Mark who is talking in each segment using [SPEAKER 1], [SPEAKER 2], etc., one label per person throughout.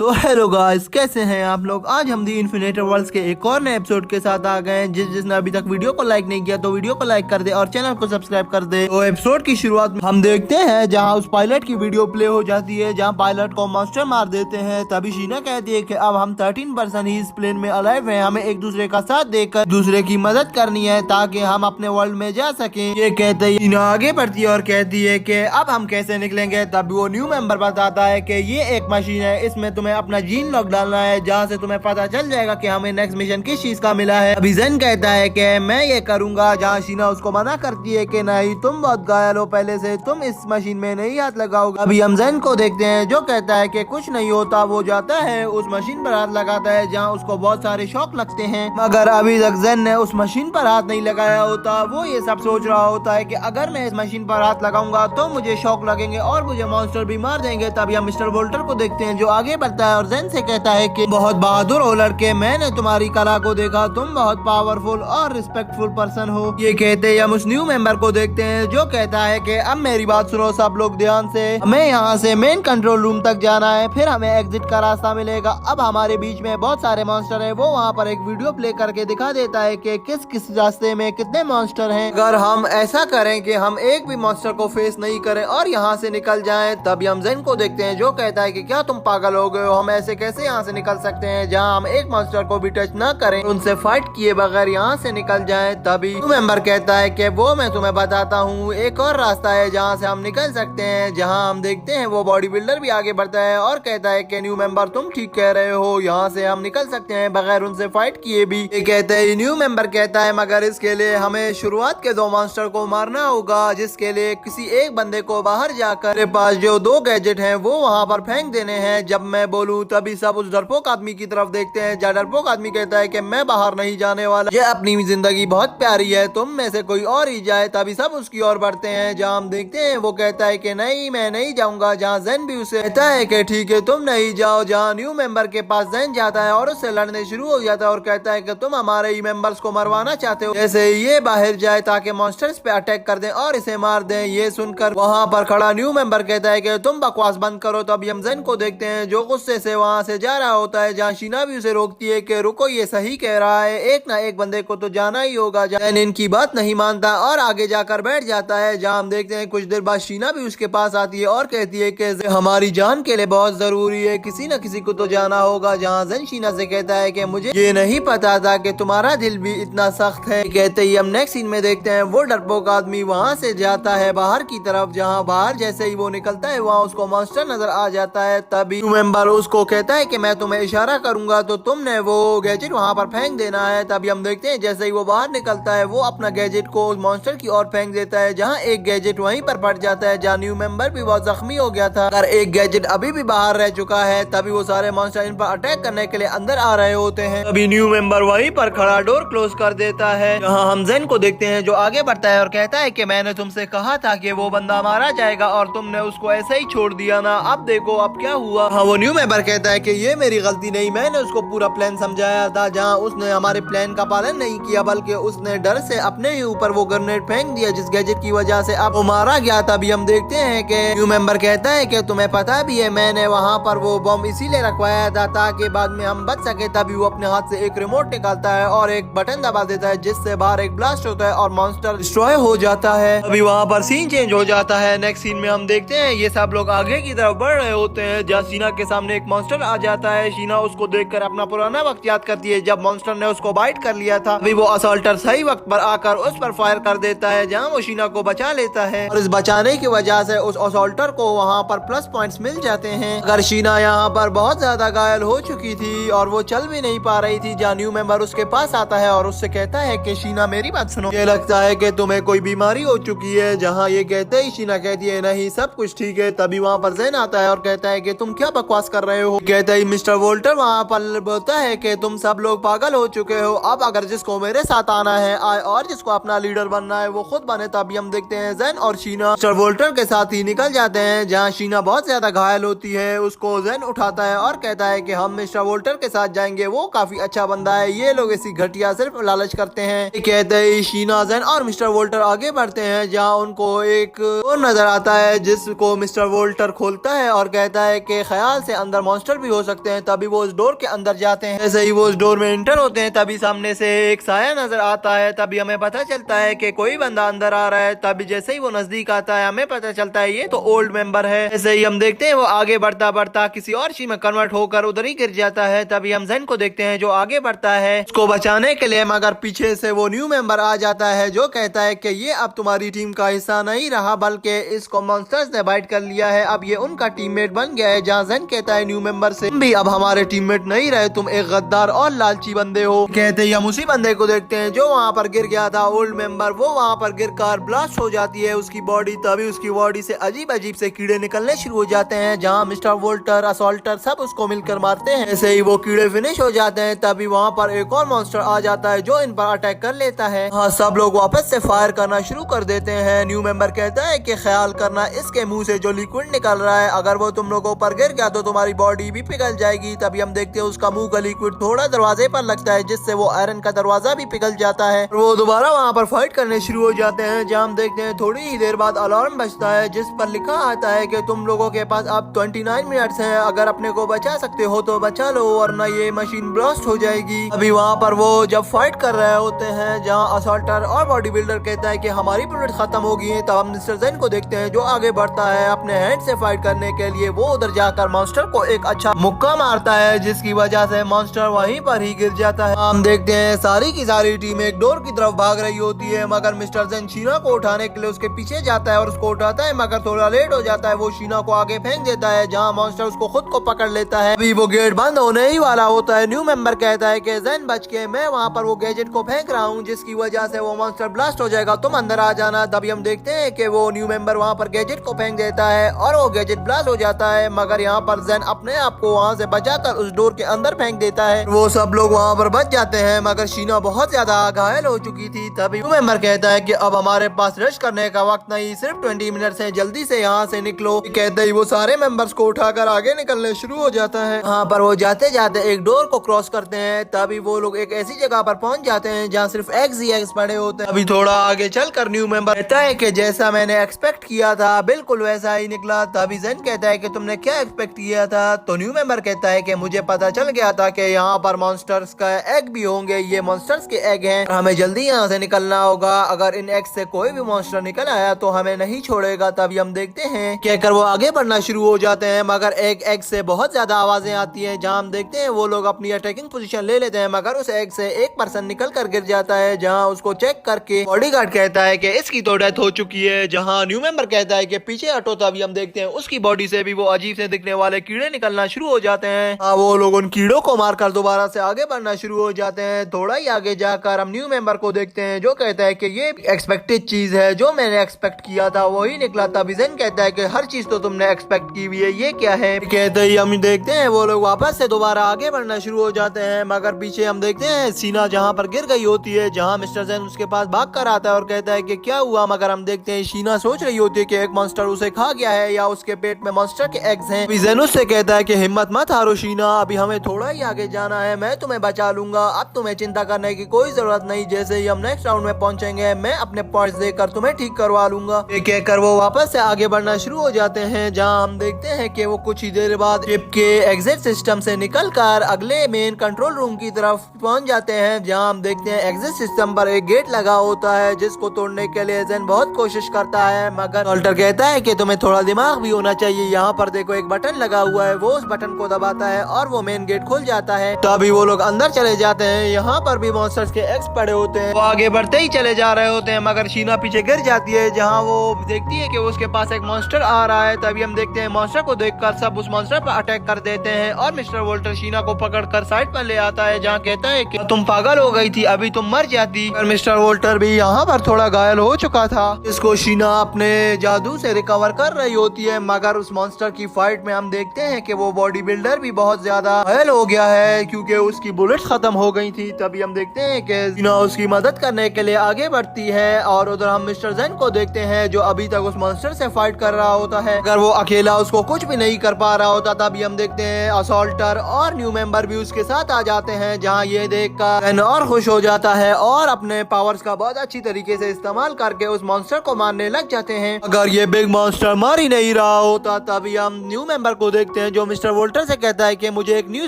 [SPEAKER 1] तो hello guys, कैसे हैं आप लोग। आज हम दी इन्फिनेटर वर्ल्ड्स के एक और नए एपिसोड के साथ आ गए हैं। जिसने अभी तक वीडियो को लाइक नहीं किया तो वीडियो को लाइक कर दे और चैनल को सब्सक्राइब कर दे। तो एपिसोड की शुरुआत में हम देखते हैं जहां उस पायलट की वीडियो प्ले हो जाती है, जहां पायलट को मॉन्स्टर मार देते हैं। तभी शीना कहती है कि अब हम 13 पर्सन ही इस प्लेन में अलाइव हैं, हमें एक दूसरे का साथ देकर दूसरे की मदद करनी है ताकि हम अपने वर्ल्ड में जा सके। ये कहते ही शीना आगे बढ़ती है और कहती है कि अब हम कैसे निकलेंगे। तभी वो न्यू मेंबर बताता है कि ये एक मशीन है, इसमें तुम्हें अपना जीन लॉक डालना है, जहाँ से तुम्हें पता चल जाएगा कि हमें नेक्स्ट मिशन किस चीज का मिला है। अभी जेन कहता है कि मैं ये करूंगा, जहाँ शीना उसको मना करती है कि नहीं, तुम बहुत घायल हो पहले से, तुम इस मशीन में नहीं हाथ लगाओगे। अभी हम जेन को देखते हैं जो कहता है कि कुछ नहीं होता। वो जाता है उस मशीन पर हाथ लगाता है जहाँ उसको बहुत सारे शॉक लगते हैं, मगर अभी तक जेन ने उस मशीन पर हाथ नहीं लगाया होता। वो ये सब सोच रहा होता है कि अगर मैं इस मशीन पर हाथ लगाऊंगा तो मुझे शॉक लगेंगे और मुझे मॉन्स्टर भी मार देंगे। तभी हम मिस्टर वोल्टर को देखते हैं जो आगे बढ़ता है और जेन से कहता है कि बहुत बहादुर हो लड़के, मैंने तुम्हारी कला को देखा, तुम बहुत पावरफुल और रिस्पेक्टफुल पर्सन हो। ये कहते ही हम उस न्यू मेंबर को देखते हैं जो कहता है कि अब मेरी बात सुनो सब लोग ध्यान से, हमें यहाँ से मेन कंट्रोल रूम तक जाना है, फिर हमें एग्जिट का रास्ता मिलेगा। अब हमारे बीच में बहुत सारे मॉन्स्टर है। वो वहाँ पर एक वीडियो प्ले करके दिखा देता है कि किस किस रास्ते में कितने मॉन्स्टर हैं। अगर हम ऐसा करें कि हम एक भी मॉन्स्टर को फेस नहीं करें और यहाँ से निकल जाएं। तभी हम जेन को देखते हैं जो कहता है कि क्या तुम पागल हो गए हो, हम ऐसे कैसे यहाँ से निकल सकते हैं जहाँ हम एक मॉन्स्टर को भी टच न करें, उनसे फाइट किए बगैर यहाँ से निकल जाएं। तभी न्यू मेंबर कहता है कि वो मैं तुम्हें बताता हूँ, एक और रास्ता है जहाँ से हम निकल सकते हैं। जहाँ हम देखते हैं वो बॉडी बिल्डर भी आगे बढ़ता है और कहता है कि न्यू मेंबर तुम ठीक कह रहे हो, यहाँ से हम निकल सकते हैं बगैर उनसे फाइट किए भी। ये कहते हैं न्यू मेंबर कहता है मगर इसके लिए हमें शुरुआत के 2 मॉन्स्टर को मारना होगा, जिसके लिए किसी एक बंदे को बाहर जाकर मेरे पास जो 2 गैजेट हैं वो वहाँ पर फेंक देने हैं जब मैं बोलूँ। तभी सब उस डरपोक आदमी की तरफ देखते हैं जहाँ डरपोक आदमी कहता है कि मैं बाहर नहीं जाने वाला, ये अपनी जिंदगी बहुत प्यारी है, तुम में से कोई और ही जाए। तभी सब उसकी ओर बढ़ते हैं जहाँ हम देखते हैं वो कहता है कि नहीं मैं नहीं जाऊंगा। जहाँ जेन भी उसे कहता है कि ठीक है तुम नहीं जाओ। जहाँ न्यू मेंबर के पास जेन जाता है और उससे लड़ने शुरू हो जाता है और कहता है कि तुम हमारे ही मेंबर्स को मरवाना चाहते हो, जैसे ये बाहर जाए ताकि मॉन्स्टर्स पे अटैक कर दें और इसे मार दें। ये सुनकर वहाँ पर खड़ा न्यू मेंबर कहता है कि तुम बकवास बंद करो। तभी हम जेन को देखते हैं जो गुस्से से वहाँ से जा रहा होता है, जहाँ शीना भी उसे रोकती है कि रुको ये सही कह रहा है, एक ना एक बंदे को तो जाना ही होगा। जेन इनकी बात नहीं मानता और आगे जाकर बैठ जाता है। जहाँ हम देखते हैं कुछ देर बाद शीना भी उसके पास आती है और कहती है कि हमारी जान के लिए बहुत जरूरी है, किसी न किसी को तो जाना होगा। जहाँ जेन शीना से कहता है कि मुझे ये नहीं पता था कि तुम्हारा दिल भी इतना सख्त है। कहते ही हम नेक्स्ट सीन में देखते हैं वो डरपोक आदमी वहाँ से जाता है बाहर की तरफ। जहाँ बाहर जैसे ही वो निकलता है वहाँ उसको मॉन्स्टर नजर आ जाता है। तभी मेंबर उसको कहता है कि मैं तुम्हें इशारा करूंगा तो तुमने वो गैजेट वहाँ पर फेंक देना है। तभी हम देखते हैं जैसे ही वो बाहर निकलता है वो अपना गैजेट को मॉन्स्टर की ओर फेंक देता है, जहाँ एक गैजेट वहीं पर पड़ जाता है। जहाँ न्यू मेंबर भी बहुत जख्मी हो गया था अगर एक गैजेट अभी भी बाहर रह चुका है। तभी वो सारे मॉन्स्टर इन पर अटैक करने के लिए अंदर आ रहे होते हैं। तभी न्यू मेंबर वहीं पर खड़ा डोर क्लोज कर देता है। जहाँ हम जेन को देखते हैं जो आगे बढ़ता है और कहता है कि मैंने तुमसे कहा था कि वो बंदा मारा जाएगा और तुमने उसको ऐसे ही छोड़ दिया ना, अब देखो अब क्या हुआ। हाँ वो न्यू मेंबर कहता है कि ये मेरी गलती नहीं, मैंने उसको पूरा प्लान समझाया था। जहाँ उसने हमारे प्लान का पालन नहीं किया बल्कि उसने डर से अपने ही ऊपर वो ग्रेनेड फेंक दिया जिस गैजेट की वजह से अब वो मारा गया। तभी हम देखते हैं कि न्यू मेंबर कहता है कि तुम्हें पता भी है मैंने वहाँ पर वो बम इसीलिए रखवाया था ताकि बाद में हम बच सके। तभी वो अपने हाथ से एक रिमोट निकालता है और एक बटन दबा देता है जिससे बाहर एक ब्लास्ट होता है और मॉन्स्टर डिस्ट्रॉय हो जाता है। अभी वहाँ पर सीन चेंज हो जाता है। नेक्स्ट सीन में हम देखते हैं ये सब लोग आगे की तरफ बढ़ रहे होते हैं जहाँ शीना के सामने एक मॉन्स्टर आ जाता है। शीना उसको देखकर अपना पुराना वक्त याद करती है जब मॉन्स्टर ने उसको बाइट कर लिया था। अभी वो असॉल्टर सही वक्त पर आकर उस पर फायर कर देता है जहाँ वो शीना को बचा लेता है और इस बचाने की वजह से उस असॉल्टर को वहाँ पर प्लस पॉइंट्स मिल जाते हैं। अगर शीना यहाँ पर बहुत ज्यादा घायल हो चुकी थी और वो चल भी नहीं पा रही थी, जहाँ न्यू मेंबर उसके पास आता है और उससे कहता है कि शीना मेरी बात सुनो, ये लगता है कि तुम्हें कोई बीमारी हो चुकी है। जहाँ ये कहते ही शीना कहती है नहीं सब कुछ ठीक है। तभी वहाँ पर जेन आता है और कहता है कि तुम क्या बकवास कर रहे हो। कहते ही मिस्टर वोल्टर वहाँ पर बोलता है कि तुम सब लोग पागल हो चुके हो, अब अगर जिसको मेरे साथ आना है आए और जिसको अपना लीडर बनना है वो खुद बने। तभी हम देखते हैं जेन और शीना मिस्टर वोल्टर के साथ ही निकल जाते हैं। जहाँ शीना बहुत ज्यादा घायल होती है उसको जेन उठाता है और कहता है कि हम मिस्टर वोल्टर के साथ जाएंगे, वो काफी अच्छा बंदा है, ये लोग ऐसी घटिया सिर्फ लालच करते हैं। कहते ही शीना जेन और मिस्टर वोल्टर आगे बढ़ते हैं जहाँ उनको एक और नजर आता है जिसको मिस्टर वोल्टर खोलता है और कहता है कि ख्याल से अंदर अंदर मॉन्स्टर भी हो सकते हैं। तभी वो उस डोर के अंदर जाते हैं। जैसे ही वो उस डोर में एंटर होते हैं तभी सामने से एक साया नजर आता है। तभी हमें पता चलता है कि कोई बंदा अंदर आ रहा है। तभी जैसे ही वो नजदीक आता है हमें पता चलता है ये तो ओल्ड मेंबर है। जैसे ही हम देखते हैं वो आगे बढ़ता बढ़ता किसी और चीज में कन्वर्ट होकर उधर ही गिर जाता है। तभी हम ज़ेन को देखते हैं जो आगे बढ़ता है उसको बचाने के लिए, मगर पीछे से वो न्यू मेंबर आ जाता है जो कहता है कि ये अब तुम्हारी टीम का हिस्सा नहीं रहा बल्कि इसको मॉन्स्टर्स ने बाइट कर लिया है, अब ये उनका टीममेट बन गया है। जहाँ ज़ेन कहता है न्यू मेंबर से, तुम भी अब हमारे टीममेट नहीं रहे, तुम एक गद्दार और लालची बंदे हो। कहते ही हम उसी बंदे को देखते हैं जो वहाँ पर गिर गया था, ओल्ड मेंबर। वो वहाँ पर गिर कर ब्लास्ट हो जाती है उसकी बॉडी। तभी उसकी बॉडी से अजीब अजीब से कीड़े निकलने शुरू हो जाते हैं जहाँ मिस्टर वोल्टर, असॉल्टर सब उसको मिलकर मारते हैं। ऐसे ही वो कीड़े फिनिश हो जाते हैं। तभी वहाँ पर एक और मॉन्स्टर आ जाता है जो इन पर अटैक कर लेता है। हाँ, सब लोग वापस से फायर करना शुरू कर देते हैं। न्यू मेंबर कहता है कि ख्याल करना इसके मुंह से जो लिक्विड निकल रहा है, अगर वो तुम लोगों पर गिर गया तो तुम्हारी बॉडी भी पिघल जाएगी। तभी हम देखते हैं उसका मुंह का लिक्विड थोड़ा दरवाजे पर लगता है जिससे वो आयरन का दरवाजा भी पिघल जाता है। वो दोबारा वहाँ पर फाइट करने शुरू हो जाते हैं। जहाँ हम देखते हैं थोड़ी ही देर बाद अलार्म बजता है जिस पर लिखा आता है कि तुम लोगों के पास अब 29 मिनट्स हैं, अगर अपने को बचा सकते हो तो बचा लो वरना ये मशीन ब्लास्ट हो जाएगी। अभी वहाँ पर वो जब फाइट कर रहे होते हैं जहाँ असॉल्टर और बॉडी बिल्डर कहता है कि हमारी बुलेट खत्म हो गई है। तब हम मिस्टर ज़ेन को देखते हैं जो आगे बढ़ता है अपने हैंड से फाइट करने के लिए। वो उधर जाकर मॉन्स्टर को एक अच्छा मुक्का मारता है जिसकी वजह से मॉन्स्टर वहीं पर ही गिर जाता है। हम देखते हैं सारी की सारी टीम एक डोर की तरफ भाग रही होती है, मगर मिस्टर ज़ेन शीना को उठाने के लिए उसके पीछे जाता है और उसको उठाता है, मगर थोड़ा लेट हो जाता है। वो शीना को आगे फेंक देता है जहाँ मॉन्स्टर उसको खुद को पकड़ लेता है। अभी वो गेट बंद होने ही वाला होता है। न्यू मेंबर कहता है कि ज़ेन बच के, मैं वहाँ पर वो गैजेट को फेंक रहा हूँ जिसकी वजह से वो मॉन्स्टर ब्लास्ट हो जाएगा, तुम अंदर आ जाना। तभी हम देखते हैं कि वो न्यू मेंबर वहाँ पर गैजेट को फेंक देता है और वो गैजेट ब्लास्ट हो जाता है, मगर यहाँ पर ज़ेन अपने आप को वहाँ से बचाकर उस डोर के अंदर फेंक देता है। वो सब लोग वहाँ पर बच जाते हैं मगर शीना बहुत ज्यादा घायल हो चुकी थी। तभी न्यू मेंबर कहता है कि अब हमारे पास रश करने का वक्त नहीं, सिर्फ 20 मिनट है, जल्दी से यहाँ से निकलो। कहते ही वो सारे मेंबर्स को उठाकर आगे निकलने शुरू हो जाता है। वहाँ पर वो जाते जाते एक डोर को क्रॉस करते हैं। तभी वो लोग एक ऐसी जगह पर पहुंच जाते हैं जहाँ सिर्फ एग्स ही एग्स पड़े होते हैं। अभी थोड़ा आगे चलकर न्यू मेंबर कहता है कि जैसा मैंने एक्सपेक्ट किया था बिल्कुल वैसा ही निकला। तभी ज़ेन कहता है कि तुमने क्या एक्सपेक्ट किया था? तो न्यू मेंबर कहता है कि मुझे पता चल गया था कि यहाँ पर मॉन्स्टर्स का एग भी होंगे, ये मॉन्स्टर्स के एग हैं, हमें जल्दी यहाँ से निकलना होगा। अगर इन एग से कोई भी मॉन्स्टर निकल आया तो हमें नहीं छोड़ेगा। तभी हम देखते हैं कहकर वो आगे बढ़ना शुरू हो जाते हैं, मगर एक एग से बहुत ज्यादा आवाजें आती हैं। जहाँ हम देखते हैं वो लोग अपनी अटैकिंग पोजीशन ले लेते हैं, मगर उस एग से एक पर्सन निकल कर गिर जाता है। जहाँ उसको चेक करके बॉडीगार्ड कहता है कि इसकी तो डेथ हो चुकी है। जहाँ न्यू मेंबर कहता है कि पीछे हटो। तभी हम देखते हैं उसकी बॉडी से भी वो अजीब से दिखने वाले कीड़े निकलना शुरू हो जाते हैं। वो लोग उन कीड़ों को मारकर दोबारा से आगे बढ़ना शुरू हो जाते हैं। थोड़ा ही आगे जाकर हम न्यू मेंबर को देखते हैं जो कहता है कि ये एक्सपेक्टेड चीज है, जो मैंने एक्सपेक्ट किया था वही निकला। तभी ज़ेन कहता है कि हर चीज तो तुमने एक्सपेक्ट की हुई है, ये क्या है? कहते ही हम देखते हैं वो लोग वापस से दोबारा आगे बढ़ना शुरू हो जाते हैं, मगर पीछे हम देखते हैं सीना जहाँ पर गिर गई होती है। जहाँ मिस्टर ज़ेन उसके पास भाग कर आता है और कहता है कि क्या हुआ, मगर हम देखते हैं शीना सोच रही होती है कि एक मॉन्स्टर उसे खा गया है या उसके पेट में मॉन्स्टर के एग्स हैं। ज़ेन उससे कहता है कि हिम्मत मत हारो शीना, अभी हमें थोड़ा ही आगे जाना है, मैं तुम्हें बचा लूंगा, अब तुम्हें चिंता करने की कोई जरूरत नहीं। जैसे ही हम नेक्स्ट राउंड में पहुंचेंगे मैं अपने पॉइंट्स देकर तुम्हें ठीक करवा लूंगा। ये कहकर वो वापस से आगे बढ़ना शुरू हो जाते हैं। जहां हम देखते हैं कि वो कुछ ही देर बाद शिप के एग्जिट सिस्टम से निकलकर अगले मेन कंट्रोल रूम की तरफ पहुंच जाते हैं। जहां हम देखते हैं एग्जिट सिस्टम पर एक गेट लगा होता है जिसको तोड़ने के लिए ज़ेन बहुत कोशिश करता है, मगर वॉल्टर कहता है कि तुम्हें थोड़ा दिमाग भी होना चाहिए। यहाँ पर देखो एक बटन लगा हुआ है, वो उस बटन को दबाता है और वो मेन गेट खुल जाता है। तभी वो लोग अंदर चले जाते हैं। यहाँ पर भी मॉन्स्टर्स के एग्स पड़े होते हैं। वो आगे बढ़ते ही चले जा रहे होते हैं, मगर शीना पीछे गिर जाती है। जहाँ वो देखती है कि उसके पास एक मॉन्स्टर आ रहा है। तभी हम देखते हैं मॉन्स्टर को देखकर सब उस मॉन्स्टर पर अटैक कर देते हैं और मिस्टर वोल्टर शीना को पकड़कर साइड पर ले आता है। जहाँ कहता है कि तुम पागल हो गई थी, अभी तुम मर जाती। और मिस्टर वोल्टर भी यहाँ पर थोड़ा घायल हो चुका था। इसको शीना अपने जादू से रिकवर कर रही होती है, मगर उस मॉन्स्टर की फाइट में हम देखते हैं कि वो बॉडी बिल्डर भी बहुत ज्यादा घायल हो गया है क्योंकि उसकी बुलेट खत्म हो गई थी। तभी हम देखते हैं कि शीना उसकी मदद करने के लिए आगे बढ़ती है और उधर हम मिस्टर ज़ेन को देखते हैं जो अभी तक उस मॉन्स्टर से फाइट कर रहा होता है। अगर वो अकेला उसको कुछ भी नहीं कर पा रहा होता। तभी हम देखते हैं असॉल्टर और न्यू मेंबर भी उसके साथ आ जाते हैं। जहाँ ये देखकर ज़ेन और खुश हो जाता है और अपने पावर्स का बहुत अच्छी तरीके से इस्तेमाल करके उस मॉन्स्टर को मारने लग जाते हैं। अगर ये बिग मॉन्स्टर मार ही नहीं रहा होता। तभी हम न्यू मेंबर को देखते देखते हैं जो मिस्टर वोल्टर से कहता है कि मुझे एक न्यू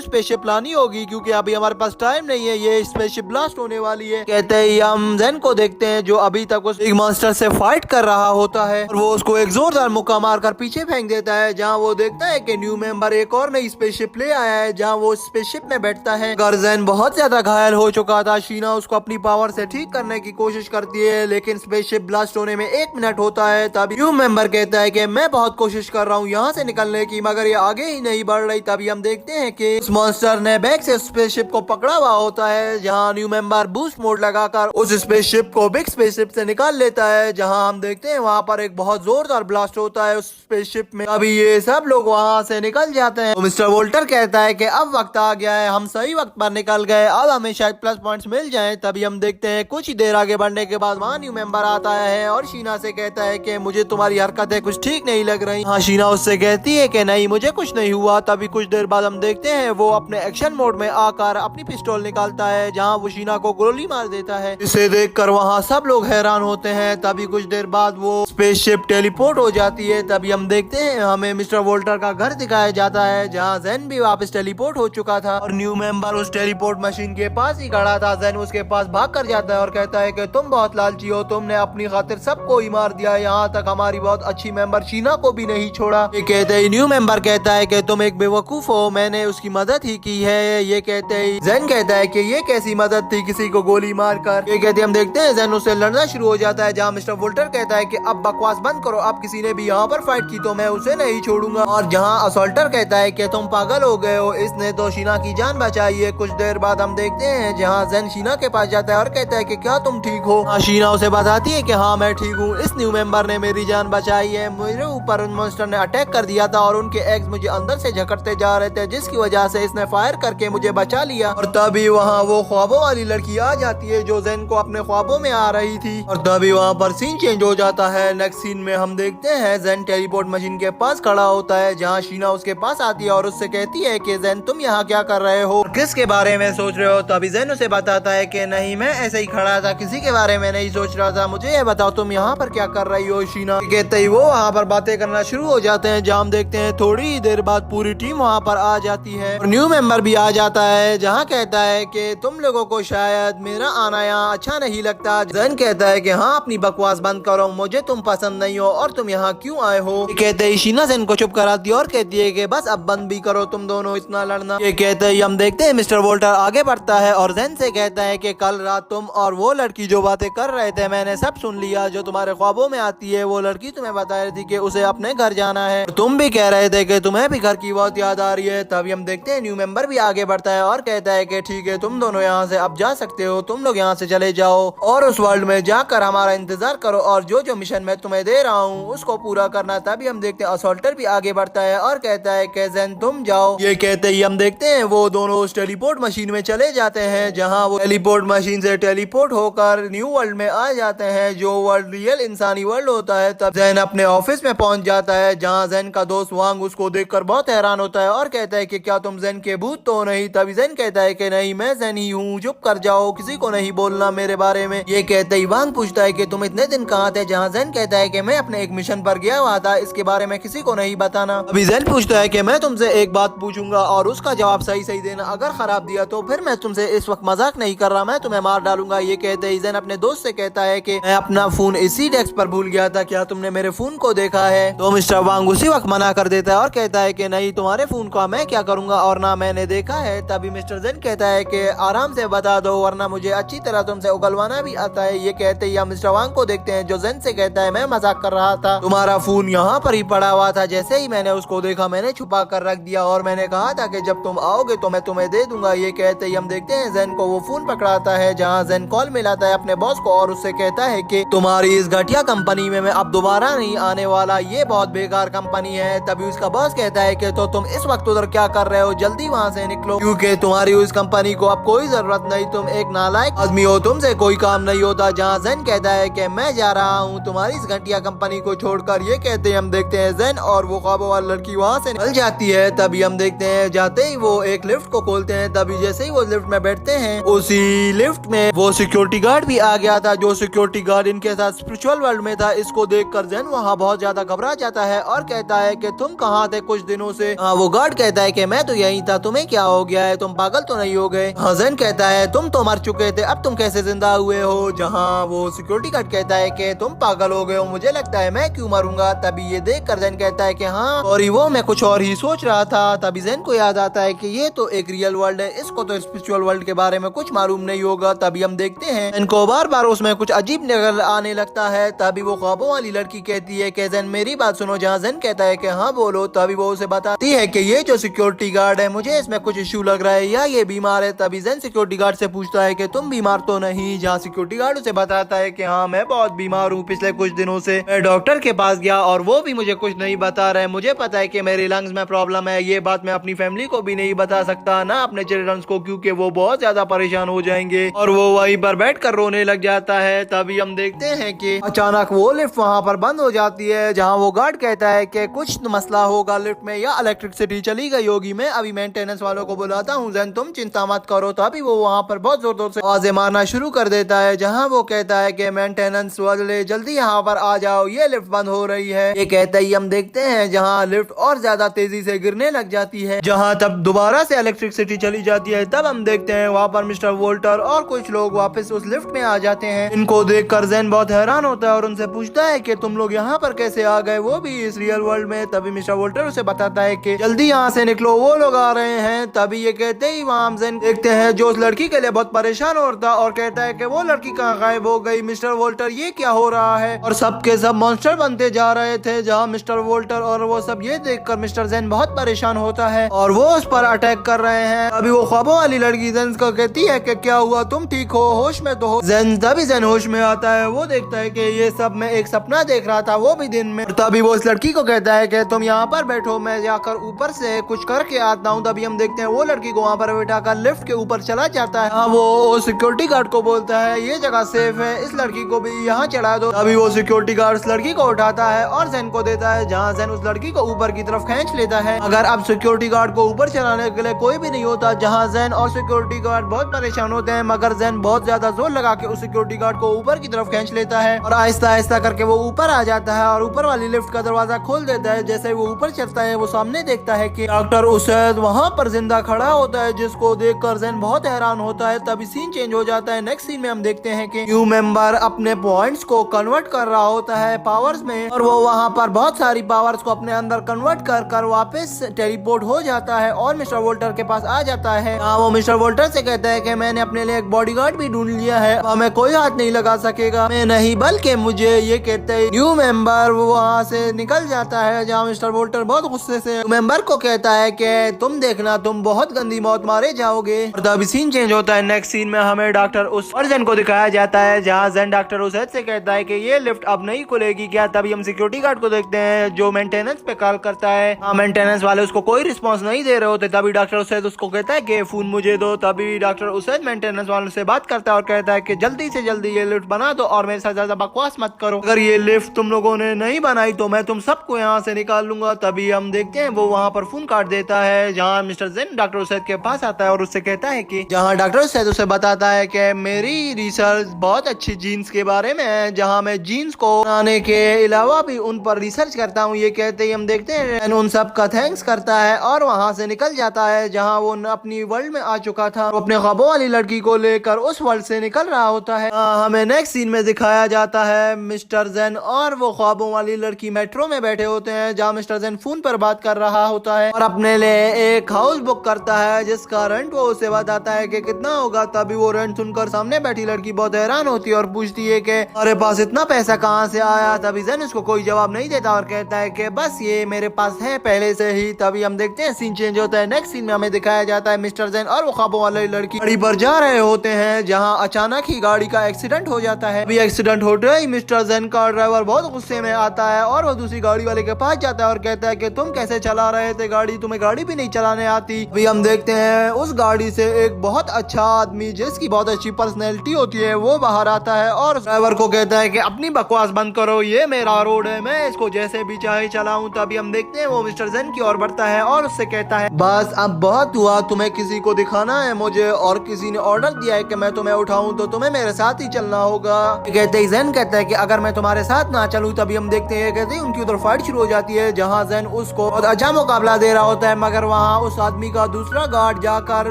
[SPEAKER 1] स्पेसशिप लानी होगी क्योंकि अभी हमारे पास टाइम नहीं है, ये स्पेसशिप ब्लास्ट होने वाली है। कहते हैं हम जेन को देखते हैं जो अभी तक उस बिग मॉन्स्टर से फाइट कर रहा होता है और वो उसको एक जोरदार मुक्का मारकर पीछे फेंक देता है, जहाँ वो देखता है कि न्यू मेंबर एक और नई स्पेसशिप ले आया है जहाँ वो स्पेसशिप में बैठता है। गर्जन बहुत ज्यादा घायल हो चुका था। शीना उसको अपनी पावर से ठीक करने की कोशिश करती है लेकिन स्पेसशिप ब्लास्ट होने में 1 मिनट होता है। तभी न्यू मेंबर कहता है कि मैं बहुत कोशिश कर रहा हूँ यहाँ से निकलने की मगर ये आगे ही नहीं बढ़ रही। तभी हम देखते हैं कि उस मॉन्स्टर ने बैक से स्पेसशिप को पकड़ा हुआ होता है, जहाँ न्यू मेंबर बूस्ट मोड लगाकर उस स्पेसशिप को बिग स्पेसशिप से निकाल लेता है। जहाँ हम देखते हैं वहाँ पर एक बहुत जोरदार ब्लास्ट होता है उस स्पेसशिप में। अभी ये सब लोग वहाँ से निकल जाते हैं। तो मिस्टर वोल्टर कहता है कि अब वक्त आ गया है, हम सही वक्त पर निकल गए, अब हमें शायद प्लस पॉइंट्स मिल जाएं। तभी हम देखते हैं कुछ ही देर आगे बढ़ने के बाद वहाँ न्यू मेंबर आता है और शीना से कहता है कि मुझे तुम्हारी हरकतें कुछ ठीक नहीं लग रही। हाँ, शीना उससे कहती है कि नहीं मुझे कुछ नहीं हुआ। तभी कुछ देर बाद हम देखते हैं वो अपने एक्शन मोड में आकर अपनी पिस्तौल निकालता है, जहाँ वो शीना को गोली मार देता है। इसे देखकर वहाँ सब लोग हैरान होते हैं। तभी कुछ देर बाद वो स्पेसशिप टेलीपोर्ट हो जाती है। तभी हम देखते हैं हमें मिस्टर वोल्टर का घर दिखाया जाता है, जहाँ जेन भी वापस टेलीपोर्ट हो चुका था और न्यू मेंबर उस टेलीपोर्ट मशीन के पास ही खड़ा था। जेन उसके पास भाग कर जाता है और कहता है कि तुम बहुत लालची हो, तुमने अपनी खातिर सबको ही मार दिया, यहाँ तक हमारी बहुत अच्छी मेंबर शीना को भी नहीं छोड़ा। ये कहते ही न्यू मेंबर कहता है कि तुम एक बेवकूफ हो, मैंने उसकी मदद ही की है। ये कहते ही जेन कहता है कि ये कैसी मदद थी किसी को गोली मारकर। ये कहते हम देखते हैं जेन उससे लड़ना शुरू हो जाता है, जहाँ मिस्टर वोल्टर कहता है कि अब बकवास बंद करो, अब किसी ने भी यहाँ पर फाइट की तो मैं उसे नहीं छोड़ूंगा। और जहाँ असोल्टर कहता है कि तुम पागल हो गए हो, इसने तो शीना की जान बचाई है। कुछ देर बाद हम देखते हैं जहाँ जेन शीना के पास जाता है और कहता है कि क्या तुम ठीक हो। शीना उसे बताती है कि हाँ मैं ठीक हूँ, इस न्यू मेंबर ने मेरी जान बचाई है, मेरे ऊपर उन मॉन्स्टर ने अटैक कर दिया था और उनके एग्स मुझे अंदर से झकड़ते जा रहे थे, जिसकी वजह से इसने फायर करके मुझे बचा लिया। और तभी वहाँ वो ख्वाबों वाली लड़की आ जाती है जो जेन को अपने ख्वाबों में आ रही थी और तभी वहाँ पर सीन चेंज हो जाता है। नेक्स्ट सीन में हम देखते हैं जेन टेलीपोर्ट मशीन के पास खड़ा होता है, जहाँ शीना उसके पास आती है और उससे कहती है कि जेन तुम यहाँ क्या कर रहे हो, किसके बारे में सोच रहे हो। तभी जेन उसे बताता है कि नहीं मैं ऐसे ही खड़ा था, किसी के बारे में नहीं सोच रहा था, मुझे ये बताओ तुम यहाँ पर क्या कर रही हो। शीना कहते ही वो वहाँ पर बातें करना शुरू हो जाते हैं, जहाँ हम देखते हैं थोड़ी ही देर बाद पूरी टीम वहाँ पर आ जाती है और न्यू मेंबर भी आ जाता है, जहाँ कहता है कि तुम लोगों को शायद मेरा आना यहाँ अच्छा नहीं लगता। जेन कहता है कि हाँ अपनी बकवास बंद करो, मुझे तुम पसंद नहीं हो और तुम यहाँ क्यों आए हो। कहते ही शीना जेन को चुप कराती है और कहती है कि बस अब बंद भी करो तुम दोनों इतना लड़ना। ये कहते ही हम देखते हैं मिस्टर वोल्टर आगे बढ़ता है और जेन से कहता है कि कल रात तुम और वो लड़की जो बातें कर रहे थे मैंने सब सुन लिया, जो तुम्हारे ख्वाबों में आती है वो लड़की तुम्हें बता रही थी कि उसे अपने घर जाना है, तुम भी कह रहे थे कि तुम्हें भी घर की बहुत याद आ रही है। तभी हम देखते हैं न्यू मेंबर भी आगे बढ़ता है और कहता है कि ठीक है तुम दोनों यहाँ से अब जा सकते हो, तुम लोग यहाँ से चले जाओ और उस वर्ल्ड में जाकर हमारा इंतजार करो और जो जो मिशन मैं तुम्हें दे रहा हूँ उसको पूरा करना। तभी हम देखते हैं असोल्टर भी आगे बढ़ता है और कहता है कि जेन तुम जाओ। ये कहते ही हम देखते हैं वो दोनों उस टेलीपोर्ट मशीन में चले जाते हैं, जहाँ वो टेलीपोर्ट मशीन से टेलीपोर्ट होकर न्यू वर्ल्ड में आ जाते हैं, जो वर्ल्ड रियल इंसानी वर्ल्ड होता है। तब जेन अपने ऑफिस में पहुंच जाता है, जहाँ जेन का दोस्त वांग उसको देखकर बहुत हैरान होता है और कहता है कि क्या तुम जेन के भूत तो नहीं। तभी जेन कहता है कि नहीं मैं जेन ही हूँ, चुप कर जाओ, किसी को नहीं बोलना मेरे बारे में। ये कहते ही वांग पूछता है कि तुम इतने दिन कहाँ थे, जहाँ जेन कहता है कि मैं अपने एक मिशन पर गया हुआ था, इसके बारे में किसी को नहीं बताना। अभी जेन पूछता है कि मैं तुमसे एक बात पूछूंगा और उसका जवाब सही सही देना, अगर खराब दिया तो फिर मैं तुमसे इस वक्त मजाक नहीं कर रहा, मैं तुम्हें मार डालूंगा। ये कहते ही जेन अपने दोस्त से कहता है कि मैं अपना फोन इसी डेस्क पर भूल गया था, क्या तुमने मेरे फोन को देखा है। तो मिस्टर वांग उसी वक्त मना कर देता है और कहता है कि नहीं तुम्हारे फोन का मैं क्या करूंगा और ना मैंने देखा है। तभी मिस्टर जेन कहता है कि आराम से बता दो वरना मुझे अच्छी तरह तुमसे उगलवाना भी आता है। ये कहते ही हम मिस्टर वांग को देखते हैं जो जेन से कहता है मैं मजाक कर रहा था, तुम्हारा फोन यहाँ पर ही पड़ा हुआ था, जैसे ही मैंने उसको देखा मैंने छुपा कर रख दिया और मैंने कहा था कि जब तुम आओगे तो मैं तुम्हें दे दूंगा। ये कहते ही हम देखते हैं जेन को वो फोन पकड़ाता है, जहाँ जेन कॉल मिलाता है अपने बॉस को और उससे कहता है कि तुम्हारी इस घटिया कंपनी में मैं अब दोबारा नहीं आने वाला, ये बहुत बेकार कंपनी है। तभी उसका बॉस कहता है कि तो तुम इस वक्त उधर क्या कर रहे हो, जल्दी वहाँ से निकलो क्योंकि तुम्हारी उस कंपनी को अब कोई जरूरत नहीं, तुम एक नालायक आदमी हो, तुमसे कोई काम नहीं होता। जहाँ जेन कहता है कि मैं जा रहा हूँ तुम्हारी इस घटिया कंपनी को छोड़कर। ये कहते हैं हम देखते हैं जेन और वो ख्वाबों वाली लड़की वहाँ से निकल जाती है। तभी हम देखते हैं जाते ही वो एक लिफ्ट को खोलते हैं, तभी जैसे ही वो लिफ्ट में बैठते हैं उसी लिफ्ट में वो सिक्योरिटी गार्ड भी आ गया था, जो सिक्योरिटी गार्ड इनके साथ स्पिरिचुअल वर्ल्ड में था। इसको देखकर जेन वहाँ बहुत ज्यादा घबरा जाता है और कहता है कि तुम कहाँ थे, कुछ कुछ दिनों से। वो गार्ड कहता है कि मैं तो यही था, तुम्हें क्या हो गया है, तुम पागल तो नहीं हो गए। जैन कहता है तुम तो मर चुके थे, अब तुम कैसे जिंदा हुए हो। जहाँ वो सिक्योरिटी गार्ड कहता है कि तुम पागल हो गए हो, मुझे लगता है मैं क्यों मरूंगा। तभी ये देख कर जैन कहता है कि हाँ और वो मैं कुछ और ही सोच रहा था। तभी जैन को याद आता है कि ये तो एक रियल वर्ल्ड है, इसको तो स्पिरिचुअल वर्ल्ड के बारे में कुछ मालूम नहीं होगा। तभी हम देखते हैं इनको बार बार उसमें कुछ अजीब नजर आने लगता है। तभी वो ख्वाबों वाली लड़की कहती है कि जैन मेरी बात सुनो। जहाँ जैन कहता है कि हाँ बोलो। तभी वो उसे बताती है कि ये जो सिक्योरिटी गार्ड है मुझे इसमें कुछ इश्यू लग रहा है या ये बीमार है। तभी जैन सिक्योरिटी गार्ड से पूछता है कि तुम बीमार तो नहीं। जहाँ सिक्योरिटी गार्ड उसे बताता है कि हाँ मैं बहुत बीमार हूँ, पिछले कुछ दिनों से मैं डॉक्टर के पास गया और वो भी मुझे कुछ नहीं बता रहे। मुझे पता है कि मेरे लंग्स में प्रॉब्लम है, ये बात मैं अपनी फैमिली को भी नहीं बता सकता, ना अपने चिल्ड्रंस को, क्योंकि वो बहुत ज्यादा परेशान हो जाएंगे। और वो वहीं पर बैठ कर रोने लग जाता है। तभी हम देखते हैं कि अचानक वो लिफ्ट वहाँ पर बंद हो जाती है। जहाँ वो गार्ड कहता है कि कुछ मसला होगा लिफ्ट में या इलेक्ट्रिसिटी चली गई होगी, मैं अभी मेंटेनेंस वालों को बुलाता हूँ, जैन तुम चिंता मत करो। तभी वो वहाँ पर बहुत जोर जोर से आवाजें मारना शुरू कर देता है। जहाँ वो कहता है कि मेंटेनेंस वाले जल्दी यहाँ पर आ जाओ, ये लिफ्ट बंद हो रही है। ये कहते ही हम देखते हैं जहाँ लिफ्ट और ज्यादा तेजी से गिरने लग जाती है। जहाँ तब दोबारा से इलेक्ट्रिसिटी चली जाती है। तब हम देखते हैं वहाँ पर मिस्टर वोल्टर और कुछ लोग वापस उस लिफ्ट में आ जाते हैं। इनको देख कर जैन बहुत हैरान होता है और उनसे पूछता है कि तुम लोग यहाँ पर कैसे आ गए, वो भी इस रियल वर्ल्ड में। तभी मिस्टर वोल्टर उसे बताता है कि जल्दी यहाँ से निकलो, वो लोग आ रहे हैं। तभी ये कहते ही वहाँ हम जैन देखते हैं जो उस लड़की के लिए बहुत परेशान होता और कहता है कि वो लड़की कहाँ गायब हो गई। मिस्टर वोल्टर ये क्या हो रहा है, और सबके सब मॉन्स्टर बनते जा रहे थे। जहाँ मिस्टर वोल्टर और वो सब ये देखकर मिस्टर जैन बहुत परेशान होता है और वो उस पर अटैक कर रहे हैं। अभी वो ख्वाबों वाली लड़की जैन को कहती है कि क्या हुआ, तुम ठीक हो, होश में तो हो। जैन तभी जैन होश में आता है। वो देखता है कि ये सब मैं एक सपना देख रहा था, वो भी दिन में। तभी वो उस लड़की को कहता है कि तुम यहाँ पर बैठो, मैं जाकर ऊपर से कुछ करके आता हूँ। तभी हम देखते हैं वो लड़की को वहाँ पर बैठाकर लिफ्ट के ऊपर चला जाता है। हाँ, वो सिक्योरिटी गार्ड को बोलता है ये जगह सेफ है, इस लड़की को भी यहाँ चढ़ा दो। तभी वो सिक्योरिटी गार्ड उस लड़की को उठाता है और जैन को देता है। जहाँ जैन उस लड़की को ऊपर की तरफ खींच लेता है। अगर अब सिक्योरिटी गार्ड को ऊपर चलाने के लिए कोई भी नहीं होता। जहाँ जैन और सिक्योरिटी गार्ड बहुत परेशान होते हैं, मगर जैन बहुत ज्यादा जोर लगा के उस सिक्योरिटी गार्ड को ऊपर की तरफ खींच लेता है और आहिस्ता आहिस्ता करके वो ऊपर आ जाता है और ऊपर वाली लिफ्ट का दरवाजा खोल देता है। जैसे वो ऊपर चलता है वो सामने देखता है कि डॉक्टर उसैद वहाँ पर जिंदा खड़ा होता है, जिसको देखकर जैन बहुत हैरान होता है। तभी सीन चेंज हो जाता है। नेक्स्ट सीन में हम देखते हैं कि न्यू मेंबर अपने पॉइंट्स को कन्वर्ट कर रहा होता है पावर्स में, और वो वहाँ पर बहुत सारी पावर्स को अपने अंदर कन्वर्ट कर वापस टेलीपोर्ट हो जाता है और मिस्टर वोल्टर के पास आ जाता है। वो मिस्टर वोल्टर से कहता है कि मैंने अपने लिए एक बॉडीगार्ड भी ढूंढ लिया है, हमें कोई हाथ नहीं लगा सकेगा। मैं नहीं बल्कि मुझे, ये कहते हैं न्यू मेंबर वहाँ से निकल जाता है। जहाँ मिस्टर वोल्टर बहुत गुस्से से मेंबर को कहता है कि तुम देखना, तुम बहुत गंदी मौत मारे जाओगे। और तभी सीन चेंज होता है। नेक्स्ट सीन में हमें डॉक्टर उस जैन को दिखाया जाता है। जहाँ जैन डॉक्टर उसैद से कहता है कि ये लिफ्ट अब नहीं खुलेगी क्या। तभी हम सिक्योरिटी गार्ड को देखते हैं जो मेंटेनेंस पे कॉल करता है। मेंटेनेंस वाले उसको कोई रिस्पॉन्स नहीं दे रहे होते। तभी डॉक्टर उसैद उसको कहता है कि फोन मुझे दो। तभी डॉक्टर उसैद मेंटेनेंस वाले से बात करता है और कहता है कि जल्दी से जल्दी ये लिफ्ट बना दो और मेरे साथ ज्यादा बकवास मत करो, अगर ये लिफ्ट तुम लोगों ने नहीं बनाई तो मैं तुम सबको यहाँ से निकाल लूंगा। तभी हम देखते हैं वो वहाँ पर फोन काट देता है। जहाँ मिस्टर जैन डॉक्टर उसैद के पास आता है और उससे कहता है कि जहाँ डॉक्टर उसैद उसे बताता है कि मेरी रिसर्च बहुत अच्छी जीन्स के बारे में है, जहाँ मैं जीन्स को बनाने के अलावा भी उन पर रिसर्च करता हूँ। ये कहते ही हम देखते हैं उन सब का थैंक्स करता है और वहाँ से निकल जाता है। जहाँ वो अपनी वर्ल्ड में आ चुका था, वो अपने ख्वाबों वाली लड़की को लेकर उस वर्ल्ड से निकल रहा होता है। हमें नेक्स्ट सीन में दिखाया जाता है मिस्टर जैन और वो ख्वाबों वाली लड़की मेट्रो में बैठे होते हैं। जहाँ मिस्टर जैन फोन पर बात कर रहा होता है और अपने लिए एक हाउस बुक करता है जिसका रेंट वो उसे बताता है कि कितना होगा। तभी वो रेंट सुनकर सामने बैठी लड़की बहुत हैरान होती है और पूछती है कि हमारे पास इतना पैसा कहाँ से आया। तभी जैन उसको कोई जवाब नहीं देता और कहता है कि बस ये मेरे पास है पहले से ही। तभी हम देखते हैं सीन चेंज होता है। नेक्स्ट सीन में हमें दिखाया जाता है मिस्टर जैन और वो ख्वाबों वाली लड़की गाड़ी पर जा रहे होते हैं। जहाँ अचानक ही गाड़ी का एक्सीडेंट हो जाता है। अभी एक्सीडेंट होते ही मिस्टर जैन का ड्राइवर बहुत गुस्से में आता है और वो दूसरी गाड़ी वाले के पास जाता है और कहता है कि तुम कैसे चला रहे थे गाड़ी, तुम्हें गाड़ी भी नहीं चलाने आती। अभी हम देखते हैं उस गाड़ी से एक बहुत अच्छा आदमी जिसकी बहुत अच्छी पर्सनैलिटी होती है वो बाहर आता है और ड्राइवर को कहता है कि अपनी बकवास बंद करो, ये मेरा रोड है, मैं इसको जैसे भी चाहे चलाऊं। तभी हम देखते हैं वो मिस्टर जैन की ओर बढ़ता है और उससे कहता है बस अब बहुत हुआ, तुम्हें किसी को दिखाना है मुझे और किसी ने ऑर्डर दिया है कि मैं तुम्हें उठाऊं तो तुम्हें मेरे साथ ही चलना होगा। कहते ही जैन कहता है कि अगर मैं तुम्हारे साथ ना चलूं। तभी हम देखते हैं कहते हैं उनकी उधर फाइट शुरू हो जाती है। जहाँ जैन उस उसको बहुत अच्छा मुकाबला दे रहा होता है, मगर वहाँ उस आदमी का दूसरा गार्ड जाकर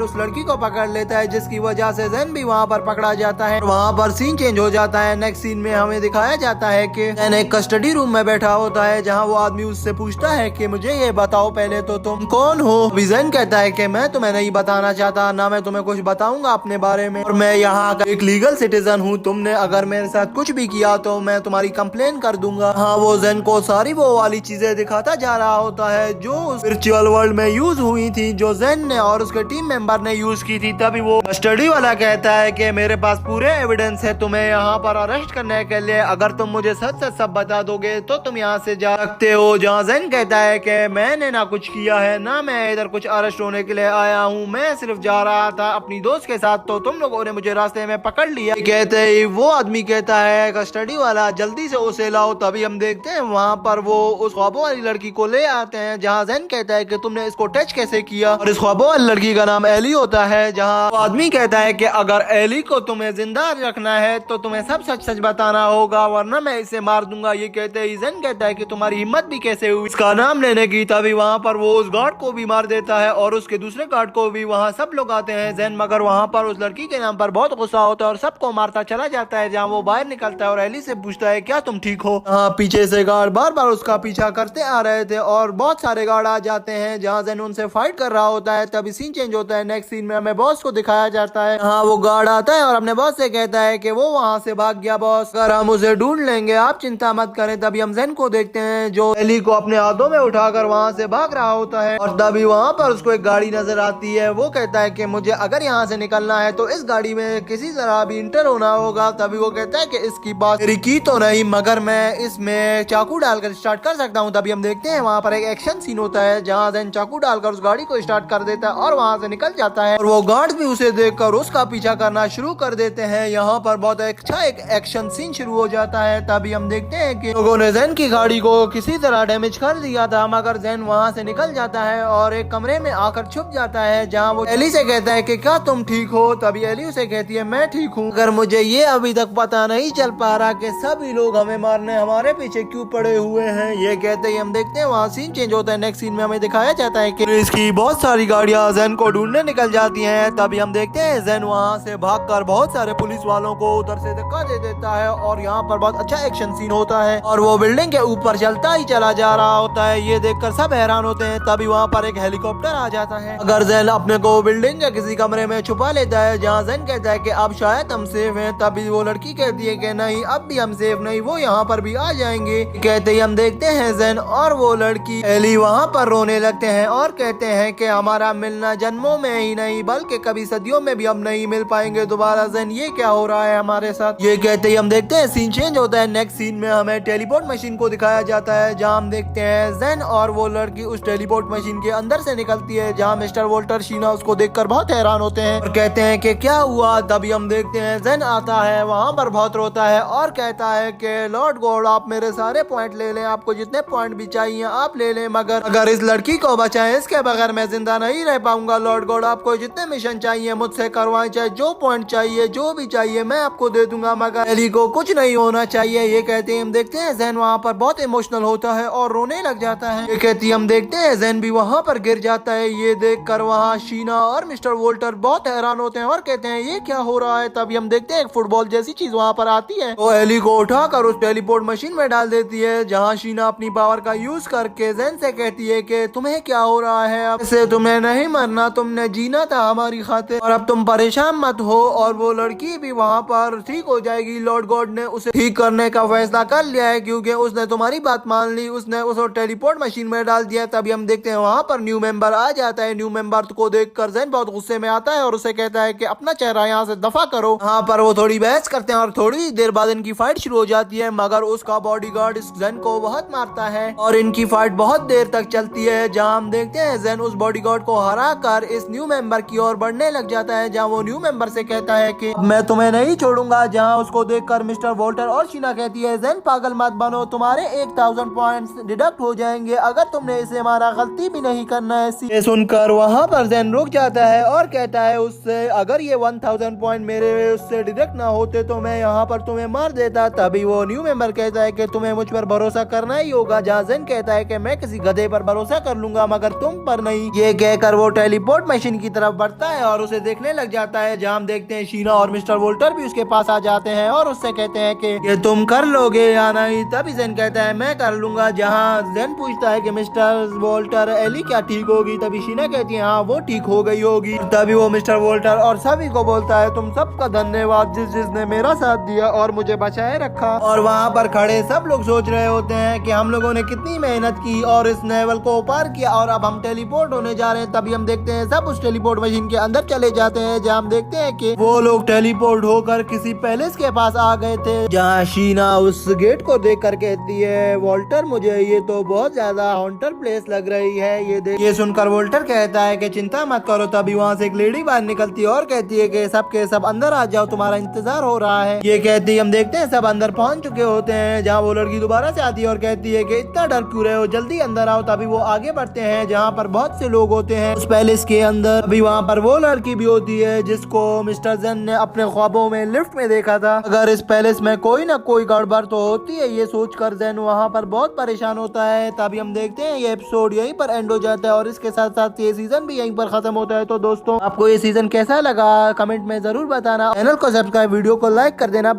[SPEAKER 1] उस लड़की को पकड़ लेता है, जिसकी वजह से जैन भी वहाँ पर पकड़ा जाता है। वहाँ पर सीन चेंज हो जाता है। नेक्स्ट सीन में हमें दिखाया जाता है कि जैन एक कस्टडी रूम में बैठा होता है, जहाँ वो आदमी उससे पूछता है कि मुझे ये बताओ पहले तो तुम कौन हो। जैन कहता है कि मैं तुम्हें नहीं बताना चाहता, ना मैं तुम्हें कुछ बताऊंगा अपने बारे में, और मैं यहाँ का एक लीगल सिटीजन हूँ। तुमने अगर मेरे साथ कुछ भी किया तो मैं तुम्हारी कंप्लेन कर दूंगा। हाँ, वो जैन को सारी वो वाली चीजें दिखाता जा रहा होता है जो वर्चुअल वर्ल्ड में यूज हुई थी, जो जैन ने और उसके टीम मेंबर ने यूज की थी। तभी वो कस्टडी वाला कहता है कि मेरे पास पूरे एविडेंस है तुम्हें यहाँ पर अरेस्ट करने के लिए, अगर तुम मुझे सच सच सब बता दोगे तो तुम यहाँ से जा सकते हो। जहाँ जैन कहता है कि मैंने ना कुछ किया है, ना मैं इधर कुछ अरेस्ट होने के लिए आया हूँ, मैं सिर्फ जा रहा था अपनी दोस्त के साथ, तो तुम लोगों ने मुझे रास्ते में पकड़ लिया। कहते ही वो आदमी कहता है कस्टडी वाला जल्दी से उसे लाओ। तभी हम देखते हैं वहाँ पर वो उस ख्वाबों वाली लड़की को ले आते हैं, जहाँ जैन कहता है कि तुमने इसको टच कैसे किया, और इस ख्वाबों वाली लड़की का नाम एली होता है। जहाँ वो आदमी कहता है कि अगर एली को तुम्हें जिंदा रखना है तो तुम्हें सब सच सच बताना होगा, वरना मैं इसे मार दूंगा। ये कहते ही जैन कहता है कि तुम्हारी हिम्मत भी कैसे हुई इसका नाम लेने की। तभी वहाँ पर वो उस गार्ड को भी मार देता है और उसके दूसरे गार्ड को भी। वहाँ सब लोग आते हैं जैन, मगर वहाँ पर उस लड़की के नाम पर बहुत गुस्सा होता है और सबको मारता चला जाता है। जहाँ वो बाहर निकलता है और एली से पूछता है क्या तुम ठीक हो। हाँ, पीछे से गार्ड बार बार उसका पीछा करते आ रहे थे और बहुत सारे गार्ड आ जाते हैं, जहाँ जैन उनसे फाइट कर रहा होता है। तभी सीन चेंज होता है। नेक्स्ट सीन में हमें बॉस को दिखाया जाता है। हाँ, वो गार्ड आता है और अपने बॉस से कहता है कि वो वहाँ से भाग गया बॉस, अगर हम उसे ढूंढ लेंगे, आप चिंता मत करें। तभी हम जैन को देखते हैं जो एली को अपने हाथों में उठाकर वहाँ से भाग रहा होता है, और तभी वहाँ पर उसको एक गाड़ी नजर आती है। वो कहता है कि मुझे अगर यहाँ से निकलना है तो इस गाड़ी में किसी तरह भी इंटर होना होगा। तभी वो कहता है कि इसकी बात मेरी की तो नहीं, मगर मैं इसमें चाकू डालकर स्टार्ट कर सकता हूँ। तभी हम देखते हैं वहाँ पर एक एक्शन सीन होता है, जहाँ जैन चाकू डालकर उस गाड़ी को स्टार्ट कर देता है और वहाँ से निकल जाता है, और वो गार्ड भी उसे देखकर उसका पीछा करना शुरू कर देते हैं। यहाँ पर बहुत अच्छा एक एक्शन सीन शुरू हो जाता है। तभी हम देखते हैं कि लोगों ने जैन की गाड़ी को किसी तरह डैमेज कर दिया था, मगर जैन वहाँ से निकल जाता है और एक कमरे में आकर छुप जाता है, जहाँ वो एली से कहता है कि क्या तुम ठीक हो। तभी एली उसे कहती है मैं ठीक हूँ, अगर मुझे ये अभी तक पता नहीं चल पा रहा कि सभी लोग हमें मारने हमारे पीछे क्यों पड़े हुए हैं। ये कहते ही हम देखते हैं वहाँ सीन चेंज होता है। नेक्स्ट सीन में हमें दिखाया जाता है कि इसकी बहुत सारी गाड़ियाँ जैन को ढूंढने निकल जाती हैं। तभी हम देखते हैं जैन वहाँ से भागकर बहुत सारे पुलिस वालों को उधर से धक्का दे देता है, और यहाँ पर बहुत अच्छा एक्शन सीन होता है, और वो बिल्डिंग के ऊपर चलता ही चला जा रहा होता है। ये देखकर सब हैरान होते हैं। तभी वहाँ पर एक हेलीकॉप्टर आ जाता है। अगर जैन अपने को बिल्डिंग के किसी कमरे में छुपा लेता है, जहाँ जैन कहता है कि अब शायद हम सेफ हैं। तभी वो लड़की कहती है कि नहीं, अब भी हम सेफ नहीं, वो यहाँ पर भी आ जाएंगे। कहते ही हम देखते हैं जैन और वो लड़की एली वहाँ पर रोने लगते हैं और कहते हैं कि हमारा मिलना जन्मों में ही नहीं बल्कि कभी सदियों में भी हम नहीं मिल पाएंगे दोबारा। जैन, ये क्या हो रहा है हमारे साथ। ये कहते ही हम देखते हैं सीन चेंज होता है। नेक्स्ट सीन में हमें टेलीपोर्ट मशीन को दिखाया जाता है, जहाँ हम देखते हैं जैन और वो लड़की उस टेलीपोर्ट मशीन के अंदर से निकलती है, जहाँ मिस्टर वोल्टर शीना उसको देखकर बहुत हैरान होते हैं और कहते हैं कि क्या हुआ। तभी हम देखते हैं जैन आता है, वहाँ पर बहुत रोता है और कहता है कि लॉर्ड गॉड आप मेरे सारे पॉइंट ले लें, आपको जितने पॉइंट भी चाहिए आप ले लें, मगर अगर इस लड़की को बचाएं, इसके बगैर मैं जिंदा नहीं रह पाऊंगा। लॉर्ड गॉड आपको जितने मिशन चाहिए मुझसे करवाएं, चाहे जो पॉइंट चाहिए जो भी चाहिए मैं आपको दे दूंगा, मगर एली को कुछ नहीं होना चाहिए। ये कहते हैं हम देखते हैं जैन वहाँ पर बहुत इमोशनल होता है और रोने लग जाता है। ये कहती हम देखते हैं जैन भी वहाँ पर गिर जाता है। ये देखकर वहाँ शीना और मिस्टर वोल्टर बहुत हैरान होते हैं और कहते हैं ये क्या हो रहा है। तभी हम देखते हैं एक फुटबॉल जैसी चीज वहाँ पर आती है, तो एली को उठाकर उस टेलीपोर्ट मशीन में डाल देती है, जहाँ शीना अपनी पावर का यूज करके जैन से कहती है कि तुम्हें क्या हो रहा है, अब से तुम्हें नहीं मरना, तुमने जीना था हमारी खातिर और अब तुम परेशान मत हो। और वो लड़की भी वहाँ पर ठीक हो जाएगी। लॉर्ड गॉड ने उसे ठीक करने का फैसला कर लिया है क्योंकि उसने तुम्हारी बात मान ली, उसने उसको टेलीपोर्ट मशीन में डाल दिया। तभी हम देखते हैं वहाँ पर न्यू मेंबर आ जाता है। न्यू मेंबर को देखकर जैन बहुत गुस्से में आता है और उसे कहता है कि अपना चेहरा यहाँ से दफा करो। यहाँ पर वो थोड़ी बहस करते हैं और थोड़ी देर बाद इनकी फाइट शुरू हो जाती है, मगर उसका बॉडीगार्ड इस जैन को बहुत मारता है और इनकी फाइट बहुत देर तक चलती है, जहाँ हम देखते हैं जैन उस बॉडीगार्ड को हरा कर इस न्यू मेंबर की ओर बढ़ने लग जाता है, जहाँ वो न्यू मेंबर से कहता है कि मैं तुम्हें नहीं छोड़ूंगा। जहाँ उसको देखकर मिस्टर वोल्टर और शीना कहती है जैन पागल मत बनो, तुम्हारे 1000 पॉइंट्स डिडक्ट हो जाएंगे अगर तुमने इसे हमारा गलती भी नहीं करना है। ये सुनकर वहाँ पर जैन रुक जाता है और कहता है उससे अगर ये 1000 पॉइंट मेरे उससे डिडक्ट ना होते तो मैं यहाँ पर तुम्हें मार देता। तभी वो न्यू मेंबर कहता है कि तुम्हें मुझ पर भरोसा करना ही होगा, जहाँ जैन कहता है कि मैं किसी गधे पर भरोसा कर लूंगा मगर तुम पर नहीं। ये कहकर वो टेलीपोर्ट मशीन की तरफ बढ़ता है और उसे देखने लग जाता है, जहाँ हम देखते हैं शीना और मिस्टर वोल्टर भी उसके पास आ जाते हैं और उससे कहते हैं कि ये तुम कर लोगे या नहीं। तभी जेन कहता है मैं कर लूंगा। जहाँ जेन पूछता है कि मिस्टर वोल्टर एली क्या ठीक होगी, तभी शीना कहती है हाँ वो ठीक हो गई होगी। तभी वो मिस्टर वोल्टर और सभी को बोलता है तुम सबका धन्यवाद जिसने मेरा साथ दिया और मुझे बचाए रखा। और वहाँ पर खड़े सब लोग सोच रहे होते हैं कि हम लोगों ने कितनी मेहनत की और इस लेवल को पार किया और अब हम टेलीपोर्ट होने जा रहे हैं। तभी हम देखते हैं सब उस टेलीपोर्ट मशीन के अंदर चले जाते हैं, जहाँ हम देखते हैं कि वो लोग टेलीपोर्ट होकर किसी पैलेस के पास आ गए थे, जहाँ शीना उस गेट को देख कर कहती है वोल्टर मुझे ये तो बहुत ज्यादा हॉन्टेड प्लेस लग रही है ये देख। ये सुनकर वोल्टर कहता है कि चिंता मत करो। तभी वहाँ से एक लेडी बाहर निकलती है और कहती है कि सब के सब अंदर आ जाओ तुम्हारा इंतजार हो रहा है। ये कहती है हम देखते हैं सब अंदर पहुंच चुके होते हैं, जहाँ वो लड़की दोबारा से आती है और कहती है कि इतना डर क्यों रहे हो, जल्दी अंदर आओ। तभी वो आगे बढ़ते हैं जहाँ पर बहुत से लोग होते हैं उस पैलेस के अंदर। अभी वहाँ पर वो लड़की भी होती है जिसको मिस्टर जेन ने अपने ख्वाबों में लिफ्ट में देखा था। अगर इस पैलेस में कोई ना कोई गड़बड़ तो होती है, ये सोचकर जेन वहाँ पर बहुत परेशान होता है। तभी हम देखते हैं ये एपिसोड यहीं पर एंड हो जाता है और इसके साथ साथ ये सीजन भी यहीं पर खत्म होता है। तो दोस्तों आपको ये सीजन कैसा लगा कमेंट में जरूर बताना, चैनल को सब्सक्राइब वीडियो को लाइक कर देना।